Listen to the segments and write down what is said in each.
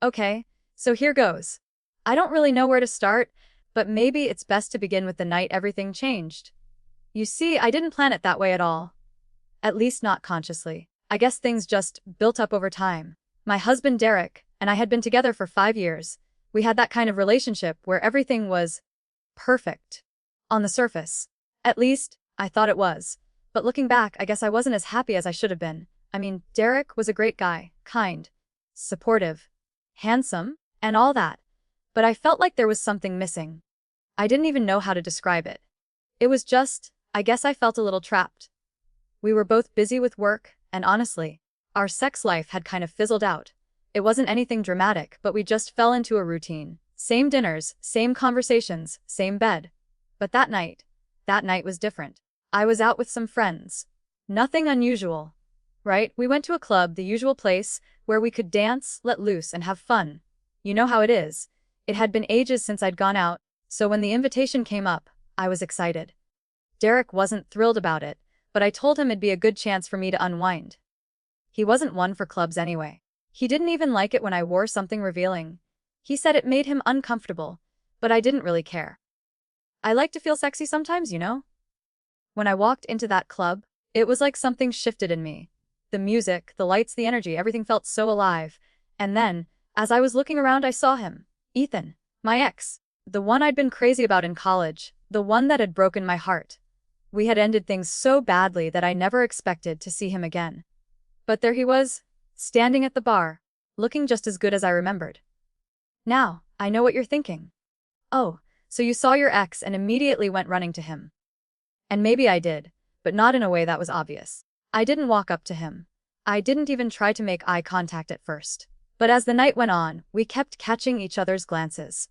Okay, so here goes. I don't really know where to start, but maybe it's best to begin with the night everything changed. You see, I didn't plan it that way at all. At least not consciously. I guess things just built up over time. My husband Derek and I had been together for 5 years. We had that kind of relationship where everything was perfect. On the surface. At least, I thought it was. But looking back, I guess I wasn't as happy as I should have been. I mean, Derek was a great guy, kind, supportive, handsome, and all that. But I felt like there was something missing. I didn't even know how to describe it. It was just, I guess I felt a little trapped. We were both busy with work, and honestly, our sex life had kind of fizzled out. It wasn't anything dramatic, but we just fell into a routine. Same dinners, same conversations, same bed. But that night was different. I was out with some friends. Nothing unusual. Right? We went to a club, the usual place, where we could dance, let loose, and have fun. You know how it is. It had been ages since I'd gone out, so when the invitation came up, I was excited. Derek wasn't thrilled about it, but I told him it'd be a good chance for me to unwind. He wasn't one for clubs anyway. He didn't even like it when I wore something revealing. He said it made him uncomfortable, but I didn't really care. I like to feel sexy sometimes, you know? When I walked into that club, it was like something shifted in me. The music, the lights, the energy, everything felt so alive. And then, as I was looking around, I saw him. Ethan, my ex. The one I'd been crazy about in college, the one that had broken my heart. We had ended things so badly that I never expected to see him again. But there he was, standing at the bar, looking just as good as I remembered. Now, I know what you're thinking. Oh, so you saw your ex and immediately went running to him. And maybe I did, but not in a way that was obvious. I didn't walk up to him. I didn't even try to make eye contact at first. But as the night went on, we kept catching each other's glances.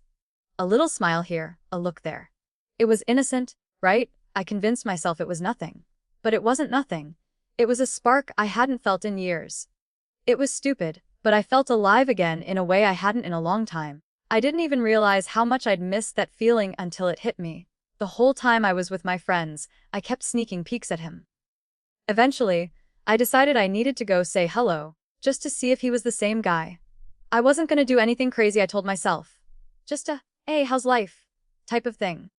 A little smile here, a look there. It was innocent, right? I convinced myself it was nothing. But it wasn't nothing. It was a spark I hadn't felt in years. It was stupid, but I felt alive again in a way I hadn't in a long time. I didn't even realize how much I'd missed that feeling until it hit me. The whole time I was with my friends, I kept sneaking peeks at him. Eventually, I decided I needed to go say hello, just to see if he was the same guy. I wasn't gonna do anything crazy, I told myself. Just a, hey, how's life? Type of thing.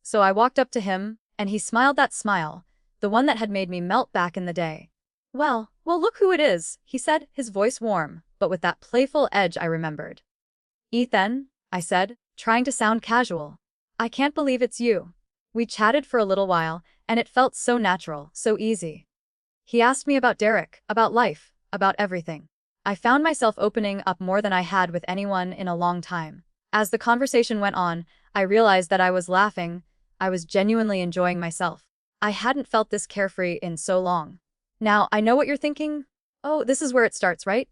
So I walked up to him, and he smiled that smile, the one that had made me melt back in the day. Well, look who it is, he said, his voice warm, but with that playful edge I remembered. Ethan, I said, trying to sound casual. I can't believe it's you. We chatted for a little while, and it felt so natural, so easy. He asked me about Derek, about life, about everything. I found myself opening up more than I had with anyone in a long time. As the conversation went on, I realized that I was laughing. I was genuinely enjoying myself. I hadn't felt this carefree in so long. Now, I know what you're thinking. Oh, this is where it starts, right?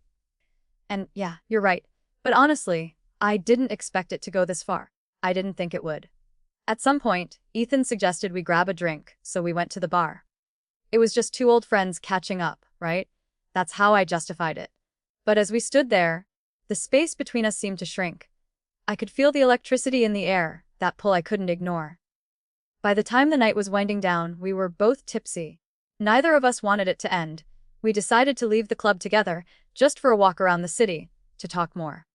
And yeah, you're right. But honestly, I didn't expect it to go this far. I didn't think it would. At some point, Ethan suggested we grab a drink, so we went to the bar. It was just two old friends catching up, right? That's how I justified it. But as we stood there, the space between us seemed to shrink. I could feel the electricity in the air, that pull I couldn't ignore. By the time the night was winding down, we were both tipsy. Neither of us wanted it to end. We decided to leave the club together, just for a walk around the city, to talk more.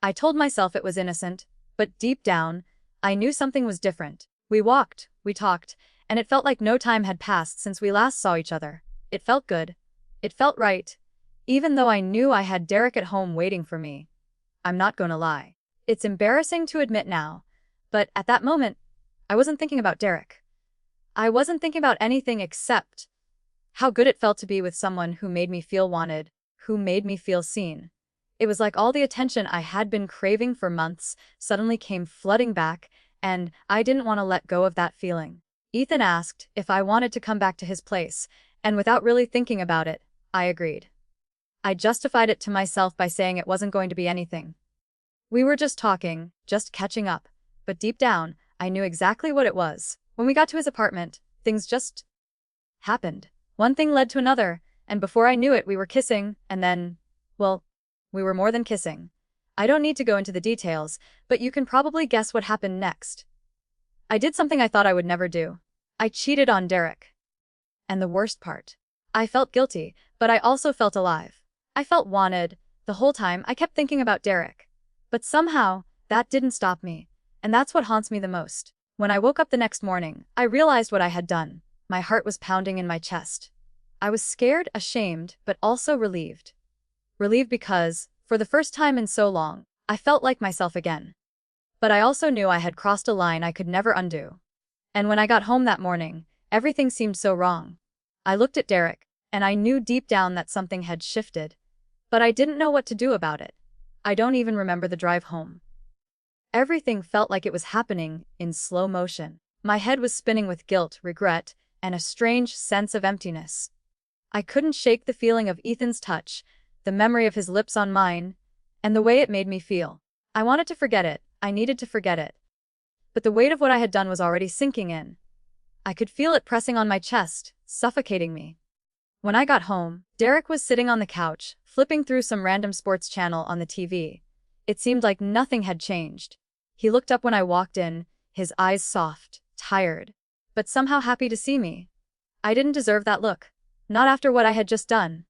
I told myself it was innocent, but deep down, I knew something was different. We walked, we talked, and it felt like no time had passed since we last saw each other. It felt good. It felt right. Even though I knew I had Derek at home waiting for me. I'm not gonna lie. It's embarrassing to admit now, but at that moment, I wasn't thinking about Derek. I wasn't thinking about anything except how good it felt to be with someone who made me feel wanted, who made me feel seen. It was like all the attention I had been craving for months suddenly came flooding back, and I didn't want to let go of that feeling. Ethan asked if I wanted to come back to his place, and without really thinking about it, I agreed. I justified it to myself by saying it wasn't going to be anything. We were just talking, just catching up, but deep down, I knew exactly what it was. When we got to his apartment, things just happened. One thing led to another, and before I knew it, we were kissing, and then, well, we were more than kissing. I don't need to go into the details, but you can probably guess what happened next. I did something I thought I would never do. I cheated on Derek. And the worst part, I felt guilty, but I also felt alive. I felt wanted, The whole time, I kept thinking about Derek. But somehow, that didn't stop me. And that's what haunts me the most. When I woke up the next morning, I realized what I had done. My heart was pounding in my chest. I was scared, ashamed, but also relieved. Relieved because, for the first time in so long, I felt like myself again. But I also knew I had crossed a line I could never undo. And when I got home that morning, everything seemed so wrong. I looked at Derek, and I knew deep down that something had shifted. But I didn't know what to do about it. I don't even remember the drive home. Everything felt like it was happening in slow motion. My head was spinning with guilt, regret, and a strange sense of emptiness. I couldn't shake the feeling of Ethan's touch, the memory of his lips on mine, and the way it made me feel. I wanted to forget it. I needed to forget it. But the weight of what I had done was already sinking in. I could feel it pressing on my chest, suffocating me. When I got home, Derek was sitting on the couch, flipping through some random sports channel on the TV. It seemed like nothing had changed. He looked up when I walked in, his eyes soft, tired, but somehow happy to see me. I didn't deserve that look. Not after what I had just done.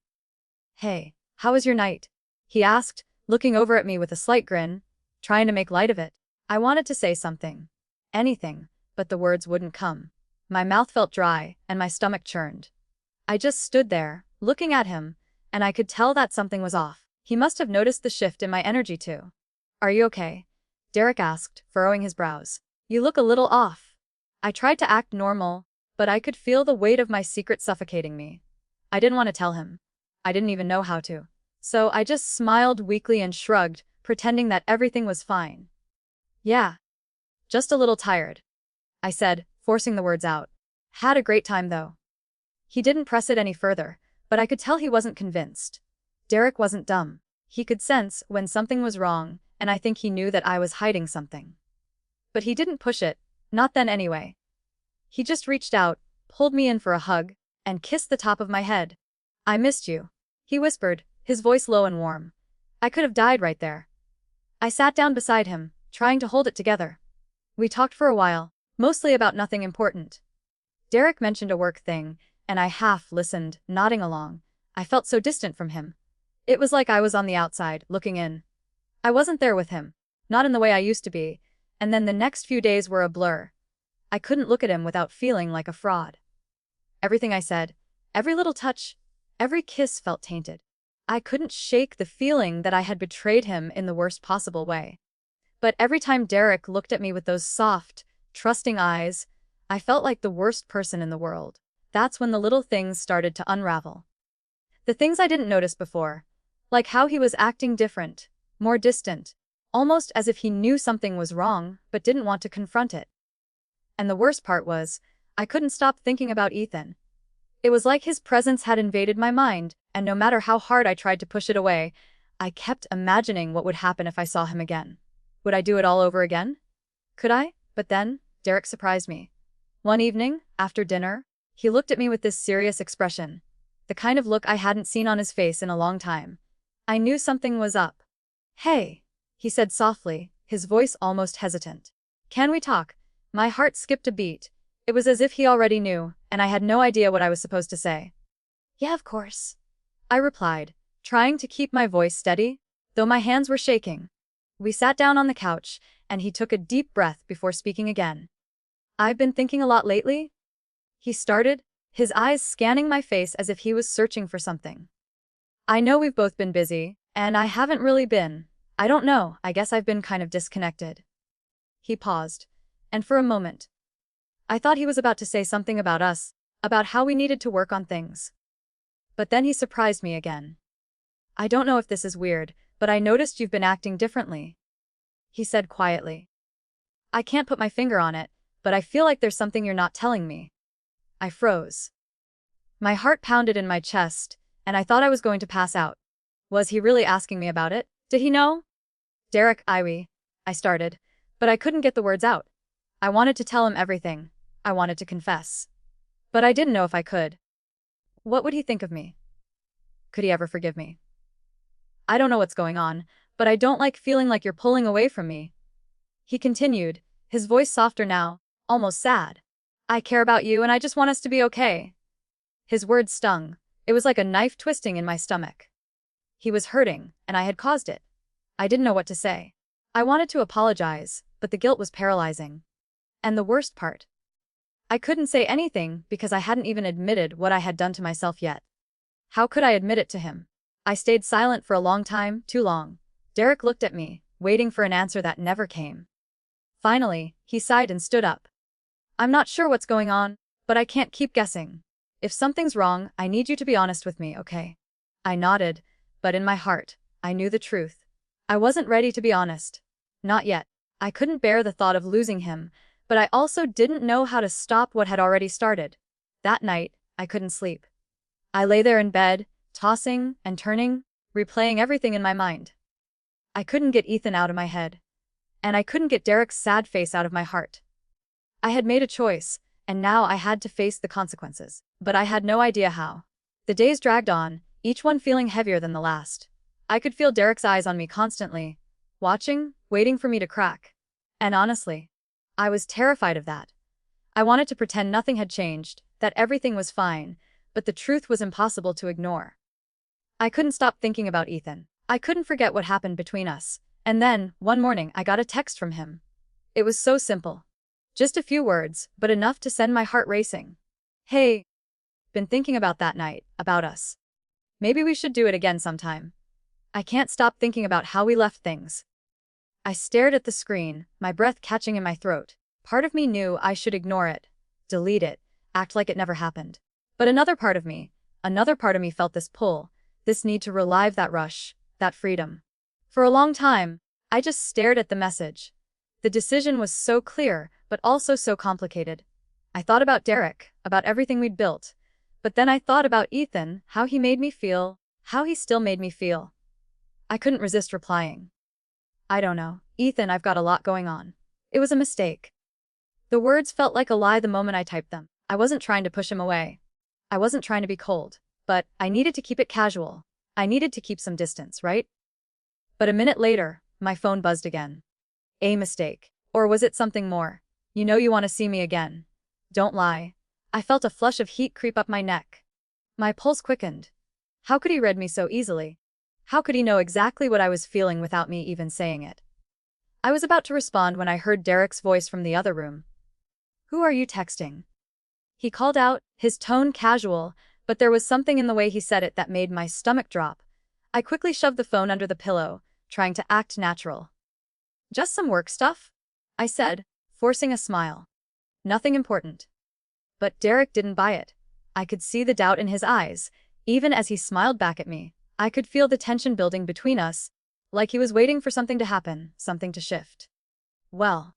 "Hey, how was your night?" he asked, looking over at me with a slight grin, trying to make light of it. I wanted to say something. Anything, but the words wouldn't come. My mouth felt dry, and my stomach churned. I just stood there, looking at him, and I could tell that something was off. He must have noticed the shift in my energy too. "Are you okay?" Derek asked, furrowing his brows. "You look a little off." I tried to act normal, but I could feel the weight of my secret suffocating me. I didn't want to tell him. I didn't even know how to. So I just smiled weakly and shrugged, pretending that everything was fine. "Yeah. Just a little tired," I said, forcing the words out. "Had a great time though." He didn't press it any further, but I could tell he wasn't convinced. Derek wasn't dumb. He could sense when something was wrong, and I think he knew that I was hiding something. But he didn't push it, not then anyway. He just reached out, pulled me in for a hug, and kissed the top of my head. "I missed you," he whispered, his voice low and warm. I could have died right there. I sat down beside him, trying to hold it together. We talked for a while, mostly about nothing important. Derek mentioned a work thing, and I half listened, nodding along. I felt so distant from him. It was like I was on the outside, looking in. I wasn't there with him, not in the way I used to be, and then the next few days were a blur. I couldn't look at him without feeling like a fraud. Everything I said, every little touch, every kiss felt tainted. I couldn't shake the feeling that I had betrayed him in the worst possible way. But every time Derek looked at me with those soft, trusting eyes, I felt like the worst person in the world. That's when the little things started to unravel. The things I didn't notice before, like how he was acting different, more distant, almost as if he knew something was wrong but didn't want to confront it. And the worst part was, I couldn't stop thinking about Ethan. It was like his presence had invaded my mind, and no matter how hard I tried to push it away, I kept imagining what would happen if I saw him again. Would I do it all over again? Could I? But then, Derek surprised me. One evening, after dinner, he looked at me with this serious expression, the kind of look I hadn't seen on his face in a long time. I knew something was up. "Hey," he said softly, his voice almost hesitant. "Can we talk?" My heart skipped a beat. It was as if he already knew, and I had no idea what I was supposed to say. "Yeah, of course," I replied, trying to keep my voice steady, though my hands were shaking. We sat down on the couch, and he took a deep breath before speaking again. "I've been thinking a lot lately," he started, his eyes scanning my face as if he was searching for something. "I know we've both been busy, and I haven't really been. I don't know, I guess I've been kind of disconnected." He paused, and for a moment, I thought he was about to say something about us, about how we needed to work on things. But then he surprised me again. "I don't know if this is weird, but I noticed you've been acting differently," he said quietly. "I can't put my finger on it, but I feel like there's something you're not telling me." I froze. My heart pounded in my chest, and I thought I was going to pass out. Was he really asking me about it? Did he know? "Derek, I started, but I couldn't get the words out. I wanted to tell him everything. I wanted to confess. But I didn't know if I could. What would he think of me? Could he ever forgive me? I don't know what's going on, but I don't like feeling like you're pulling away from me." He continued, his voice softer now, almost sad. "I care about you and I just want us to be okay." His words stung. It was like a knife twisting in my stomach. He was hurting, and I had caused it. I didn't know what to say. I wanted to apologize, but the guilt was paralyzing. And the worst part, I couldn't say anything because I hadn't even admitted what I had done to myself yet. How could I admit it to him? I stayed silent for a long time, too long. Derek looked at me, waiting for an answer that never came. Finally, he sighed and stood up. I'm not sure what's going on, but I can't keep guessing. If something's wrong, I need you to be honest with me, okay? I nodded, but in my heart, I knew the truth. I wasn't ready to be honest. Not yet. I couldn't bear the thought of losing him, but I also didn't know how to stop what had already started. That night, I couldn't sleep. I lay there in bed, tossing and turning, replaying everything in my mind. I couldn't get Ethan out of my head. And I couldn't get Derek's sad face out of my heart. I had made a choice, and now I had to face the consequences. But I had no idea how. The days dragged on, each one feeling heavier than the last. I could feel Derek's eyes on me constantly, watching, waiting for me to crack. And honestly, I was terrified of that. I wanted to pretend nothing had changed, that everything was fine, but the truth was impossible to ignore. I couldn't stop thinking about Ethan. I couldn't forget what happened between us. And then, one morning, I got a text from him. It was so simple. Just a few words, but enough to send my heart racing. Hey, been thinking about that night, about us. Maybe we should do it again sometime. I can't stop thinking about how we left things. I stared at the screen, my breath catching in my throat. Part of me knew I should ignore it, delete it, act like it never happened. But another part of me felt this pull, this need to relive that rush, that freedom. For a long time, I just stared at the message. The decision was so clear, but also so complicated. I thought about Derek, about everything we'd built. But then I thought about Ethan, how he made me feel, how he still made me feel. I couldn't resist replying. I don't know, Ethan, I've got a lot going on. It was a mistake. The words felt like a lie the moment I typed them. I wasn't trying to push him away. I wasn't trying to be cold. But I needed to keep it casual. I needed to keep some distance, right? But a minute later, my phone buzzed again. A mistake. Or was it something more? You know you want to see me again. Don't lie. I felt a flush of heat creep up my neck. My pulse quickened. How could he read me so easily? How could he know exactly what I was feeling without me even saying it? I was about to respond when I heard Derek's voice from the other room. Who are you texting? He called out, his tone casual, but there was something in the way he said it that made my stomach drop. I quickly shoved the phone under the pillow, trying to act natural. Just some work stuff? I said, forcing a smile. Nothing important. But Derek didn't buy it. I could see the doubt in his eyes, even as he smiled back at me. I could feel the tension building between us, like he was waiting for something to happen, something to shift. Well,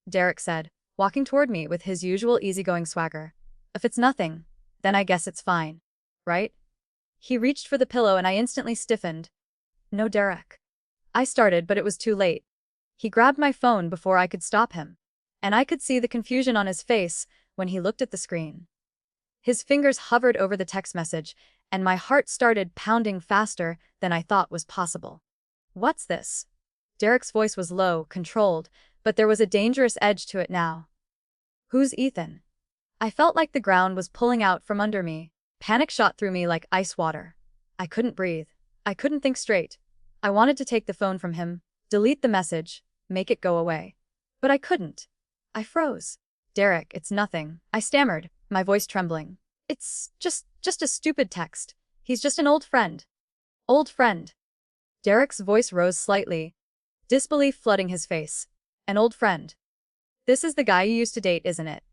Derek said, walking toward me with his usual easygoing swagger. If it's nothing, then I guess it's fine, right? He reached for the pillow and I instantly stiffened. No, Derek. I started, but it was too late. He grabbed my phone before I could stop him, and I could see the confusion on his face when he looked at the screen. His fingers hovered over the text message, and my heart started pounding faster than I thought was possible. What's this? Derek's voice was low, controlled, but there was a dangerous edge to it now. Who's Ethan? I felt like the ground was pulling out from under me. Panic shot through me like ice water. I couldn't breathe. I couldn't think straight. I wanted to take the phone from him, delete the message, make it go away. But I couldn't. I froze. Derek, it's nothing, I stammered, my voice trembling. It's just a stupid text. He's just an old friend. Old friend. Derek's voice rose slightly, disbelief flooding his face. An old friend. This is the guy you used to date, isn't it?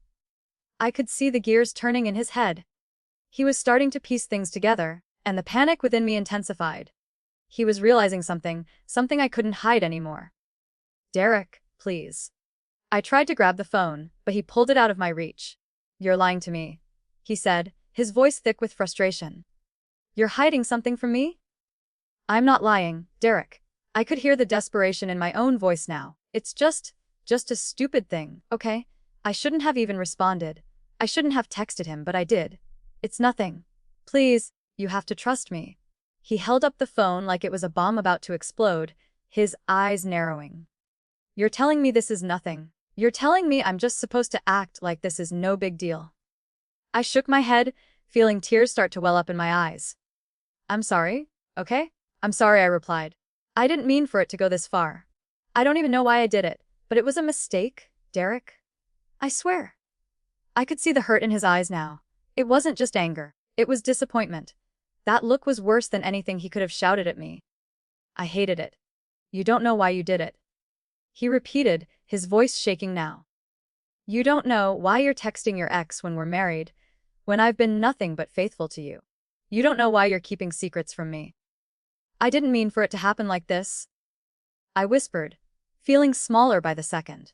I could see the gears turning in his head. He was starting to piece things together, and the panic within me intensified. He was realizing something I couldn't hide anymore. Derek, please. I tried to grab the phone, but he pulled it out of my reach. You're lying to me, he said, his voice thick with frustration. You're hiding something from me? I'm not lying, Derek. I could hear the desperation in my own voice now. It's just a stupid thing, okay? I shouldn't have even responded. I shouldn't have texted him, but I did. It's nothing. Please, you have to trust me. He held up the phone like it was a bomb about to explode, his eyes narrowing. You're telling me this is nothing. You're telling me I'm just supposed to act like this is no big deal. I shook my head, feeling tears start to well up in my eyes. I'm sorry, okay? I'm sorry, I replied. I didn't mean for it to go this far. I don't even know why I did it, but it was a mistake, Derek. I swear. I could see the hurt in his eyes now. It wasn't just anger. It was disappointment. That look was worse than anything he could have shouted at me. I hated it. You don't know why you did it. He repeated, his voice shaking now. You don't know why you're texting your ex when we're married, when I've been nothing but faithful to you. You don't know why you're keeping secrets from me. I didn't mean for it to happen like this. I whispered, feeling smaller by the second.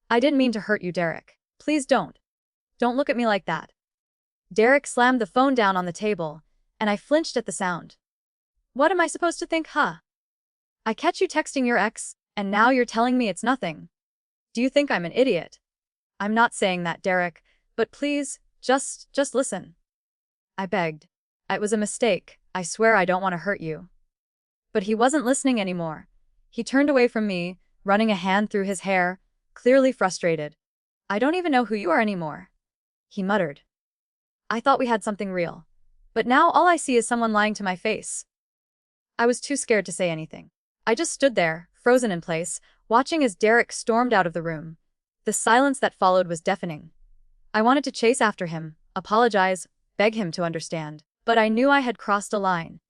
I didn't mean to hurt you, Derek. Please don't. Don't look at me like that. Derek slammed the phone down on the table, and I flinched at the sound. What am I supposed to think, huh? I catch you texting your ex, and now you're telling me it's nothing. Do you think I'm an idiot? I'm not saying that, Derek, but please, just listen. I begged. It was a mistake. I swear I don't want to hurt you. But he wasn't listening anymore. He turned away from me, running a hand through his hair, clearly frustrated. I don't even know who you are anymore. He muttered. I thought we had something real. But now all I see is someone lying to my face. I was too scared to say anything. I just stood there, frozen in place, watching as Derek stormed out of the room. The silence that followed was deafening. I wanted to chase after him, apologize, beg him to understand. But I knew I had crossed a line.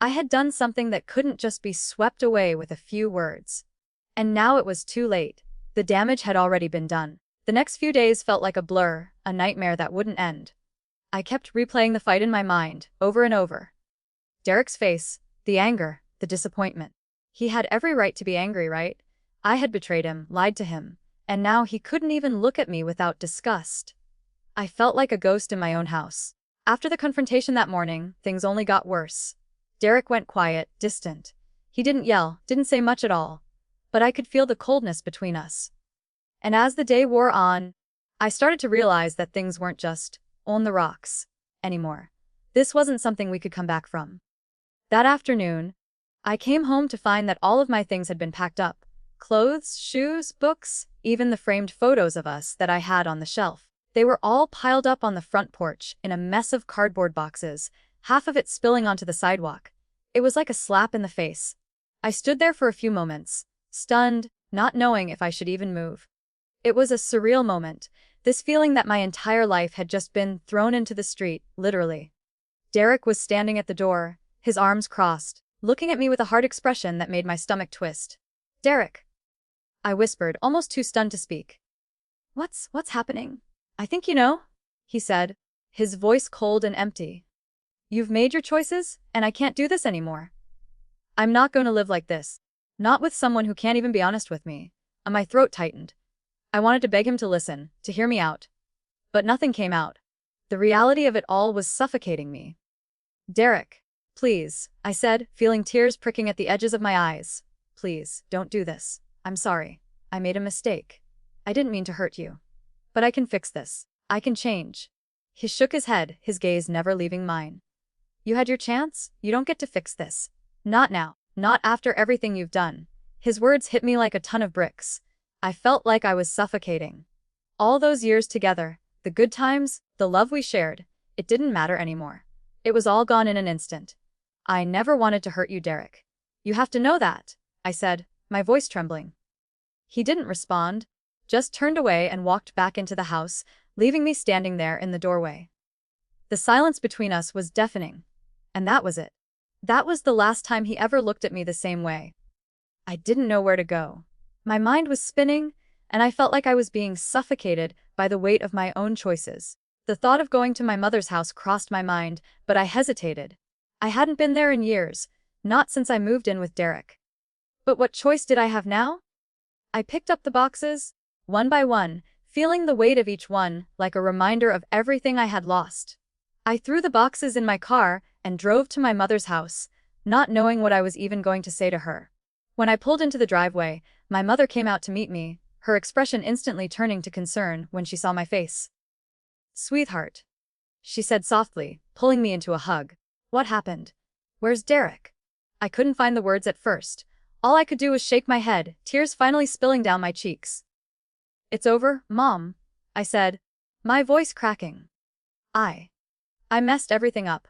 I had done something that couldn't just be swept away with a few words. And now it was too late. The damage had already been done. The next few days felt like a blur, a nightmare that wouldn't end. I kept replaying the fight in my mind, over and over. Derek's face, the anger, the disappointment. He had every right to be angry, right? I had betrayed him, lied to him, and now he couldn't even look at me without disgust. I felt like a ghost in my own house. After the confrontation that morning, things only got worse. Derek went quiet, distant. He didn't yell, didn't say much at all. But I could feel the coldness between us. And as the day wore on, I started to realize that things weren't just on the rocks anymore. This wasn't something we could come back from. That afternoon, I came home to find that all of my things had been packed up. Clothes, shoes, books, even the framed photos of us that I had on the shelf. They were all piled up on the front porch in a mess of cardboard boxes, half of it spilling onto the sidewalk. It was like a slap in the face. I stood there for a few moments, stunned, not knowing if I should even move. It was a surreal moment, this feeling that my entire life had just been thrown into the street, literally. Derek was standing at the door, his arms crossed, looking at me with a hard expression that made my stomach twist. Derek, I whispered, almost too stunned to speak. What's happening? I think you know, he said, his voice cold and empty. You've made your choices, and I can't do this anymore. I'm not going to live like this. Not with someone who can't even be honest with me. My throat tightened. I wanted to beg him to listen, to hear me out. But nothing came out. The reality of it all was suffocating me. Derek, please, I said, feeling tears pricking at the edges of my eyes. Please, don't do this. I'm sorry. I made a mistake. I didn't mean to hurt you. But I can fix this. I can change. He shook his head, his gaze never leaving mine. You had your chance. You don't get to fix this. Not now. Not after everything you've done. His words hit me like a ton of bricks. I felt like I was suffocating. All those years together, the good times, the love we shared, it didn't matter anymore. It was all gone in an instant. I never wanted to hurt you, Derek. You have to know that, I said, my voice trembling. He didn't respond, just turned away and walked back into the house, leaving me standing there in the doorway. The silence between us was deafening. And that was it. That was the last time he ever looked at me the same way. I didn't know where to go. My mind was spinning, and I felt like I was being suffocated by the weight of my own choices. The thought of going to my mother's house crossed my mind, but I hesitated. I hadn't been there in years, not since I moved in with Derek. But what choice did I have now? I picked up the boxes, one by one, feeling the weight of each one like a reminder of everything I had lost. I threw the boxes in my car and drove to my mother's house, not knowing what I was even going to say to her. When I pulled into the driveway, my mother came out to meet me, her expression instantly turning to concern when she saw my face. Sweetheart, she said softly, pulling me into a hug. What happened? Where's Derek? I couldn't find the words at first. All I could do was shake my head, tears finally spilling down my cheeks. It's over, Mom, I said, my voice cracking. I messed everything up.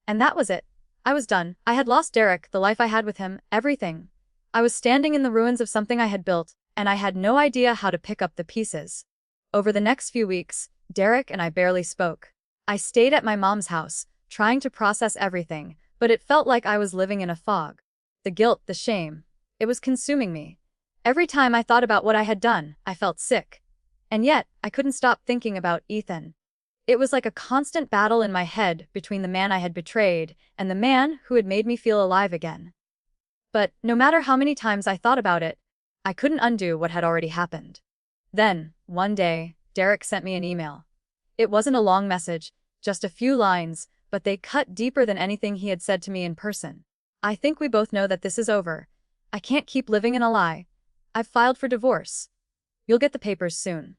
And that was it. I was done. I had lost Derek, the life I had with him, everything. I was standing in the ruins of something I had built, and I had no idea how to pick up the pieces. Over the next few weeks, Derek and I barely spoke. I stayed at my mom's house, trying to process everything, but it felt like I was living in a fog. The guilt, the shame. It was consuming me. Every time I thought about what I had done, I felt sick. And yet, I couldn't stop thinking about Ethan. It was like a constant battle in my head between the man I had betrayed and the man who had made me feel alive again. But no matter how many times I thought about it, I couldn't undo what had already happened. Then, one day, Derek sent me an email. It wasn't a long message, just a few lines, but they cut deeper than anything he had said to me in person. I think we both know that this is over. I can't keep living in a lie. I've filed for divorce. You'll get the papers soon.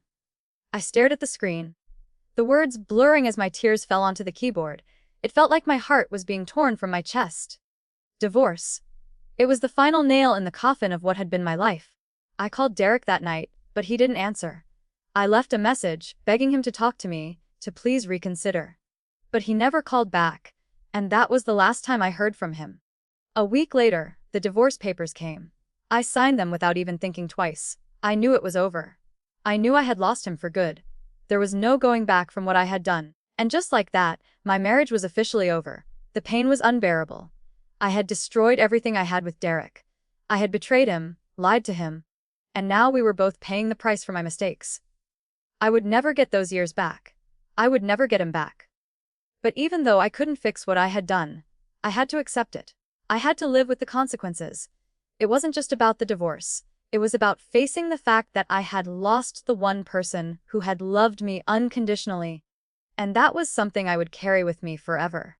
I stared at the screen, the words blurring as my tears fell onto the keyboard. It felt like my heart was being torn from my chest. Divorce. It was the final nail in the coffin of what had been my life. I called Derek that night, but he didn't answer. I left a message, begging him to talk to me, to please reconsider. But he never called back, and that was the last time I heard from him. A week later, the divorce papers came. I signed them without even thinking twice. I knew it was over. I knew I had lost him for good. There was no going back from what I had done. And just like that, my marriage was officially over. The pain was unbearable. I had destroyed everything I had with Derek. I had betrayed him, lied to him, and now we were both paying the price for my mistakes. I would never get those years back. I would never get him back. But even though I couldn't fix what I had done, I had to accept it. I had to live with the consequences. It wasn't just about the divorce. It was about facing the fact that I had lost the one person who had loved me unconditionally. And that was something I would carry with me forever.